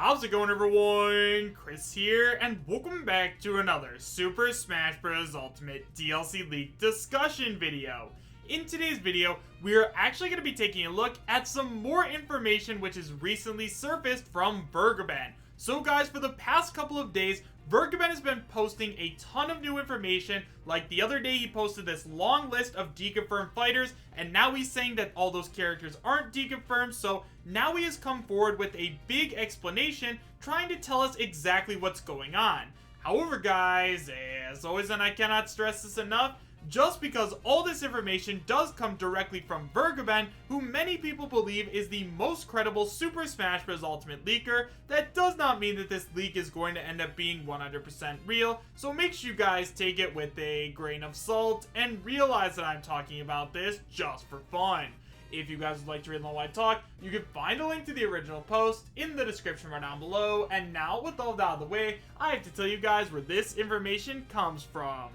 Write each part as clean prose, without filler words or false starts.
How's it going, everyone? Chris here, and welcome back to another Super Smash Bros. Ultimate DLC leak discussion video. In today's video, we are actually going to be taking a look at some more information which has recently surfaced from Vergeben. So guys, for the past couple of days, Vergeben has been posting a ton of new information. Like the other day, he posted this long list of deconfirmed fighters, and now he's saying that all those characters aren't deconfirmed, so now he has come forward with a big explanation trying to tell us exactly what's going on. However guys, as always, and I cannot stress this enough, just because all this information does come directly from Vergeben, who many people believe is the most credible Super Smash Bros. Ultimate leaker, that does not mean that this leak is going to end up being 100% real, so make sure you guys take it with a grain of salt and realize that I'm talking about this just for fun. If you guys would like to read along while I talk, you can find a link to the original post in the description right down below. And now, with all that out of the way, I have to tell you guys where this information comes from.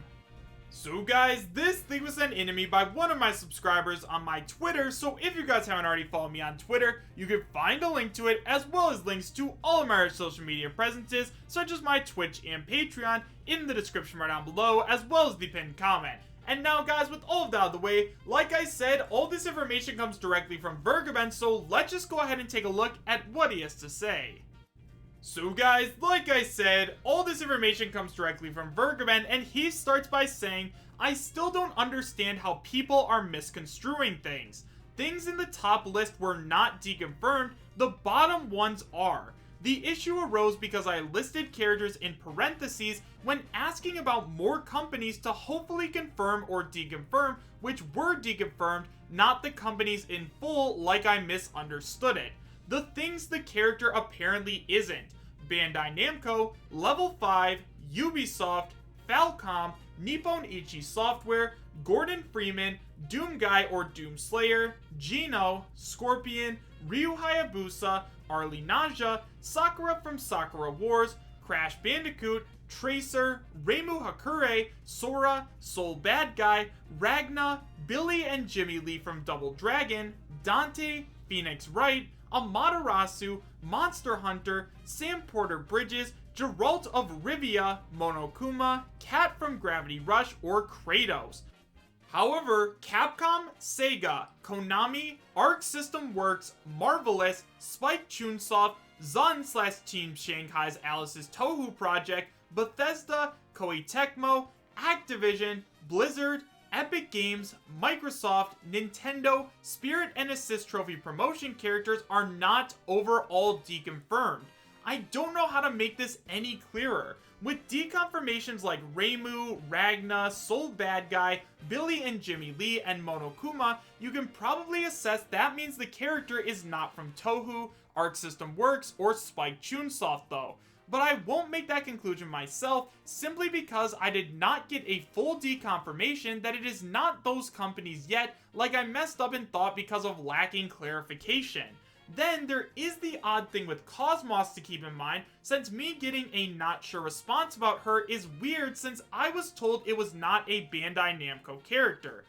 So guys, this thing was sent in to me by one of my subscribers on my Twitter, so if you guys haven't already followed me on Twitter, you can find a link to it as well as links to all of my social media presences, such as my Twitch and Patreon, in the description right down below, as well as the pinned comment. And now guys, with all of that out of the way, like I said, all this information comes directly from Vergeben, so let's just go ahead and take a look at what he has to say. So guys, like I said, all this information comes directly from Vergeben, and he starts by saying, I still don't understand how people are misconstruing things. Things in the top list were not deconfirmed, the bottom ones are. The issue arose because I listed characters in parentheses when asking about more companies to hopefully confirm or deconfirm, which were deconfirmed, not the companies in full like I misunderstood it. The things the character apparently isn't: Bandai Namco, Level 5, Ubisoft, Falcom, Nippon Ichi Software, Gordon Freeman, Doomguy or Doomslayer, Gino, Scorpion, Ryu Hayabusa, Arlie Naja, Sakura from Sakura Wars, Crash Bandicoot, Tracer, Reimu Hakure, Sora, Soul Bad Guy, Ragna, Billy and Jimmy Lee from Double Dragon, Dante, Phoenix Wright, Amaterasu, Monster Hunter, Sam Porter Bridges, Geralt of Rivia, Monokuma, Cat from Gravity Rush, or Kratos. However, Capcom, Sega, Konami, Arc System Works, Marvelous, Spike Chunsoft, Zun/Team Shanghai's Alice's Touhou Project, Bethesda, Koei Tecmo, Activision, Blizzard, Epic Games, Microsoft, Nintendo, Spirit and Assist Trophy promotion characters are not overall deconfirmed. I don't know how to make this any clearer. With deconfirmations like Reimu, Ragna, Soul Bad Guy, Billy and Jimmy Lee, and Monokuma, you can probably assess that means the character is not from Touhou, Arc System Works, or Spike Chunsoft though. But I won't make that conclusion myself, simply because I did not get a full deconfirmation that it is not those companies yet, like I messed up and thought because of lacking clarification. Then there is the odd thing with KOS-MOS to keep in mind, since me getting a not sure response about her is weird since I was told it was not a Bandai Namco character.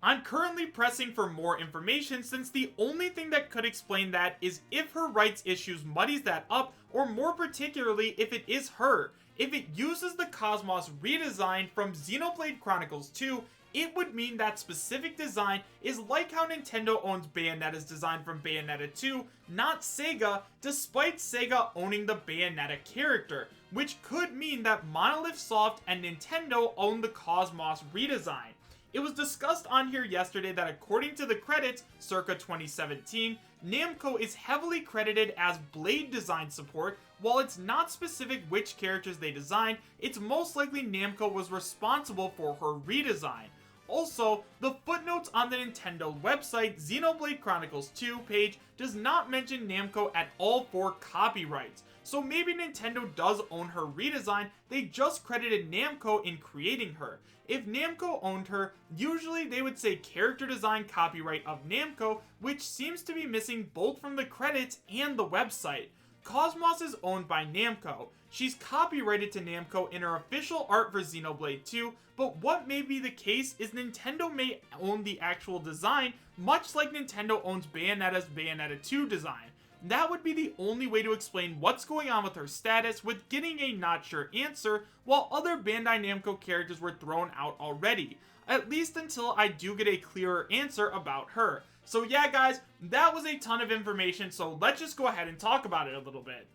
I'm currently pressing for more information since the only thing that could explain that is if her rights issues muddies that up, or more particularly if it is her. If it uses the KOS-MOS redesign from Xenoblade Chronicles 2, it would mean that specific design is like how Nintendo owns Bayonetta's design from Bayonetta 2, not Sega, despite Sega owning the Bayonetta character, which could mean that Monolith Soft and Nintendo own the KOS-MOS redesign. It was discussed on here yesterday that according to the credits, circa 2017, Namco is heavily credited as blade design support. While it's not specific which characters they designed, it's most likely Namco was responsible for her redesign. Also, the footnotes on the Nintendo website Xenoblade Chronicles 2 page does not mention Namco at all for copyrights. So maybe Nintendo does own her redesign, they just credited Namco in creating her. If Namco owned her, usually they would say character design copyright of Namco, which seems to be missing both from the credits and the website. KOS-MOS is owned by Namco. She's copyrighted to Namco in her official art for Xenoblade 2, but what may be the case is Nintendo may own the actual design, much like Nintendo owns Bayonetta's Bayonetta 2 design. that would be the only way to explain what's going on with her status with getting a not sure answer, while other Bandai Namco characters were thrown out already, at least until I do get a clearer answer about her. So yeah guys, that was a ton of information, so let's just go ahead and talk about it a little bit.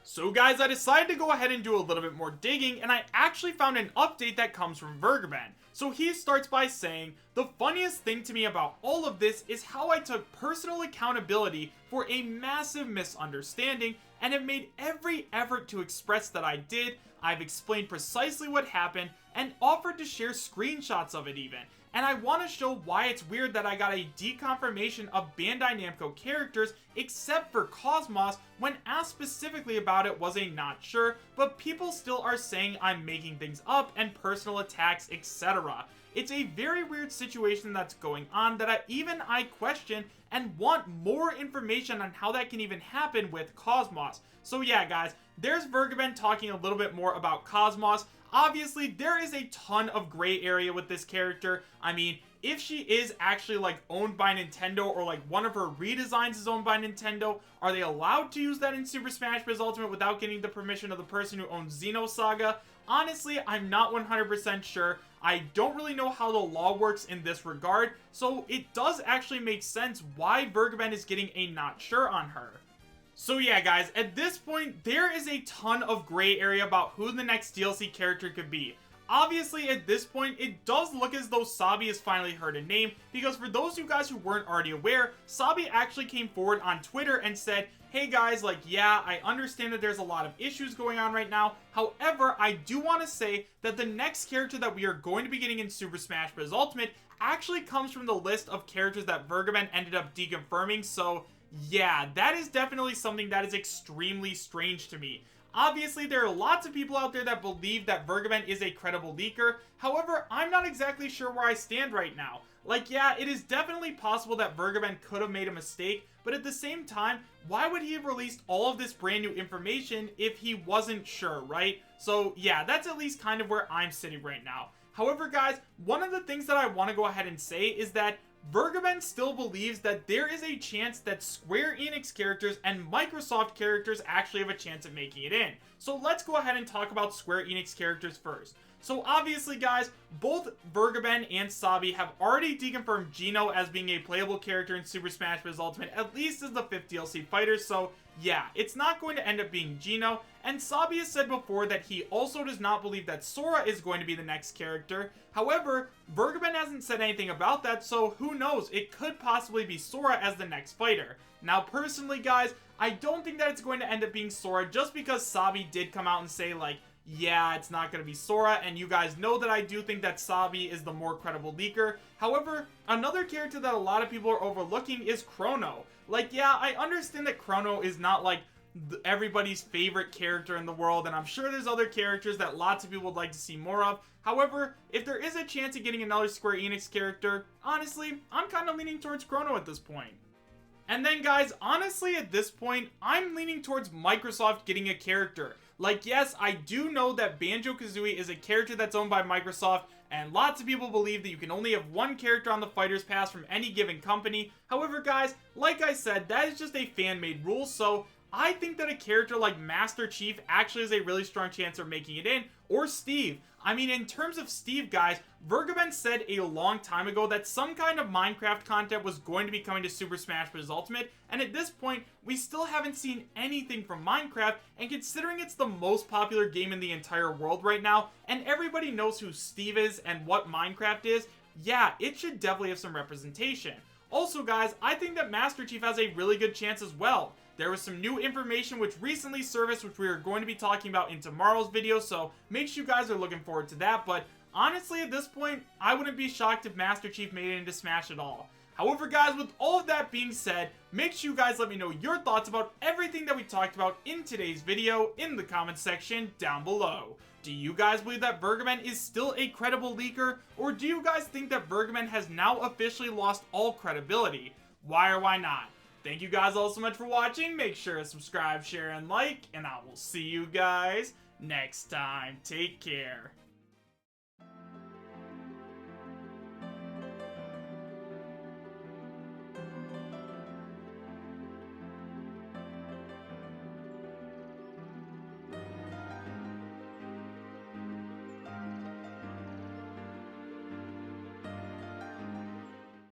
So guys, I decided to go ahead and do a little bit more digging, and I actually found an update that comes from Vergeben. So he starts by saying, "The funniest thing to me about all of this is how I took personal accountability for a massive misunderstanding and have made every effort to express that I did. I've explained precisely what happened and offered to share screenshots of it even. And I want to show why it's weird that I got a deconfirmation of Bandai Namco characters except for KOS-MOS when asked specifically about it was a not sure, but people still are saying I'm making things up and personal attacks, etc. It's a very weird situation that's going on that I question and want more information on how that can even happen with KOS-MOS." So yeah guys, there's Vergeben talking a little bit more about KOS-MOS. Obviously, there is a ton of gray area with this character. I mean, if she is actually like owned by Nintendo, or like one of her redesigns is owned by Nintendo, are they allowed to use that in Super Smash Bros. Ultimate without getting the permission of the person who owns Xenosaga? Honestly, I'm not 100% sure. I don't really know how the law works in this regard, so it does actually make sense why Vergeben is getting a not sure on her. So yeah guys, at this point, there is a ton of gray area about who the next DLC character could be. Obviously, at this point, it does look as though Sabi has finally heard a name, because for those of you guys who weren't already aware, Sabi actually came forward on Twitter and said, "Hey guys, like, yeah, I understand that there's a lot of issues going on right now. However, I do want to say that the next character that we are going to be getting in Super Smash Bros. Ultimate actually comes from the list of characters that Vergeben ended up deconfirming, so yeah, that is definitely something that is extremely strange to me." Obviously, there are lots of people out there that believe that Vergeben is a credible leaker. However, I'm not exactly sure where I stand right now. Like, yeah, it is definitely possible that Vergeben could have made a mistake, but at the same time, why would he have released all of this brand new information if he wasn't sure, right? So yeah, that's at least kind of where I'm sitting right now. However guys, one of the things that I want to go ahead and say is that Vergeben still believes that there is a chance that Square Enix characters and Microsoft characters actually have a chance at making it in. So let's go ahead and talk about Square Enix characters first. So obviously guys, both Vergeben and Sabi have already deconfirmed Geno as being a playable character in Super Smash Bros. Ultimate, at least as the 5th DLC fighter, so yeah, it's not going to end up being Geno. And Sabi has said before that he also does not believe that Sora is going to be the next character. However, Vergeben hasn't said anything about that, so who knows, it could possibly be Sora as the next fighter. Now personally guys, I don't think that it's going to end up being Sora, just because Sabi did come out and say like, yeah, it's not going to be Sora, and you guys know that I do think that Sabi is the more credible leaker. However, another character that a lot of people are overlooking is Chrono. Like, yeah, I understand that Chrono is not like everybody's favorite character in the world, and I'm sure there's other characters that lots of people would like to see more of. However, if there is a chance of getting another Square Enix character, honestly, I'm kind of leaning towards Chrono at this point. And then guys, honestly at this point, I'm leaning towards Microsoft getting a character. Like, yes, I do know that Banjo-Kazooie is a character that's owned by Microsoft, and lots of people believe that you can only have one character on the Fighter's Pass from any given company. However guys, like I said, that is just a fan-made rule, so I think that a character like Master Chief actually has a really strong chance of making it in, or Steve. I mean, in terms of Steve, guys, Vergeben said a long time ago that some kind of Minecraft content was going to be coming to Super Smash Bros. Ultimate, and at this point, we still haven't seen anything from Minecraft, and considering it's the most popular game in the entire world right now, and everybody knows who Steve is and what Minecraft is, yeah, it should definitely have some representation. Also, guys, I think that Master Chief has a really good chance as well. There was some new information which recently surfaced, which we are going to be talking about in tomorrow's video, so make sure you guys are looking forward to that. But honestly, at this point, I wouldn't be shocked if Master Chief made it into Smash at all. However, guys, with all of that being said, make sure you guys let me know your thoughts about everything that we talked about in today's video in the comments section down below. Do you guys believe that Vergeben is still a credible leaker, or do you guys think that Vergeben has now officially lost all credibility? Why or why not? Thank you guys all so much for watching. Make sure to subscribe, share, and like, and I will see you guys next time. Take care.